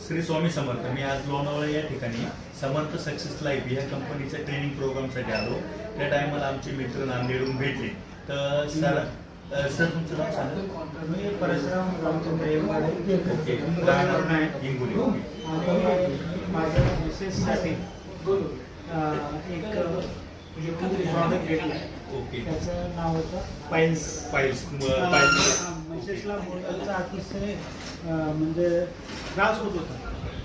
श्री स्वामी समर्थ. मी आज लोणावळा या ठिकाणी समर्थ सक्सेस लाईफ या कंपनीच्या ट्रेनिंग प्रोग्रामसाठी आलो. त्या टायमाला आमचे मित्र नांदेडहून भेटले. तर सर तुमचं नाव सांगा. मी परशुराम रामचंद्र येवले. ओके, राहणार नाही हिंगोली. आणि माझ्या मिसेससाठी एक प्रॉडक्ट घेतलं. ओके, त्याचं नाव होतं पाईल्स. पाईल्स मिसेसला बोलण्याचा अतिशय म्हणजे त्रास होत होता.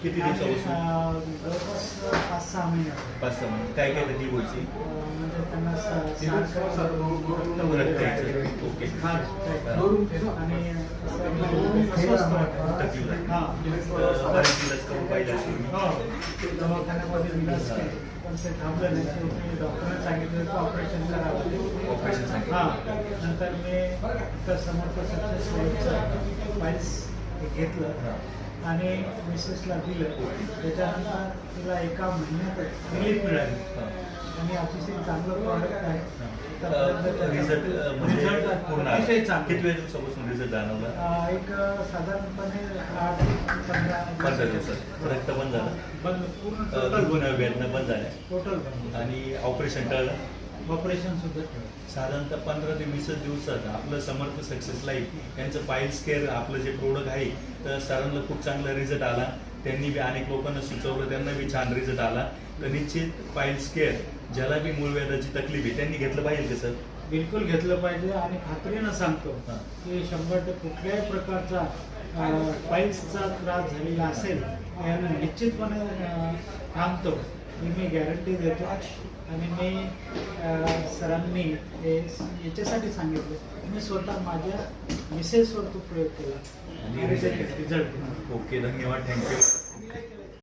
किती दिवसापासून? जवळपास 5-6 महिने. 5-6 महिने. काय काय ती गोष्टी? म्हणजे त्यांना ओके, आणि अस्वस्थ वाटतं. तकलीफ आहे. हां. बरेच दिवस करून पाहिजे असेल. दवाखान्यामध्ये विलास केले पण ते थांबलं नाही. शेवटी डॉक्टरांनी सांगितलं की ऑपरेशन करावं. ऑपरेशन सांगितलं. हां. नंतर मी तर समर्थ सक्सेस लाईफचं फाईल्स घेतलं आणि मिसेसला दिलं. त्याच्यानंतर तिला एका महिन्यातच रिलीफ मिळाली आणि अतिशय चांगलं प्रॉडक्ट आहे. रिझल्ट पूर्ण अतिशय चांगलं. किती वेळ दिवसापासून रिझल्ट जाणवला? एक साधारणपणे 8-15 दिवसात रक्त बंद झालं, बंद पूर्ण दुखणं वेदना बंद झाल्या टोटल बंद. आणि ऑपरेशन टळलं. ऑपरेशन सुद्धा केलं. साधारणतः 15 ते 20 दिवसात आपलं समर्थ सक्सेस लाईफ यांचं पाईल्स केअर आपलं जे प्रोडक्ट आहे तर सरांना खूप चांगला रिझल्ट आला. त्यांनी बी अनेक लोकांना सुचवलं, त्यांना बी छान रिझल्ट आला. तर निश्चित पाईल्स केअर ज्याला बी मूळव्याधाची तकलीफ आहे त्यांनी घेतलं पाहिजे का सर? बिलकुल घेतलं पाहिजे आणि खात्रीनं सांगतो की 100% कुठल्याही प्रकारचा पाईल्सचा त्रास झालेला असेल याला निश्चितपणे थांबतो ही मी गॅरंटी देतो. आणि मी सरांनी हे याच्यासाठी सांगितलं. मी स्वतः माझ्या मिसेसवर तो प्रयोग केला आणि रिझल्ट. ओके, धन्यवाद, थँक्यू.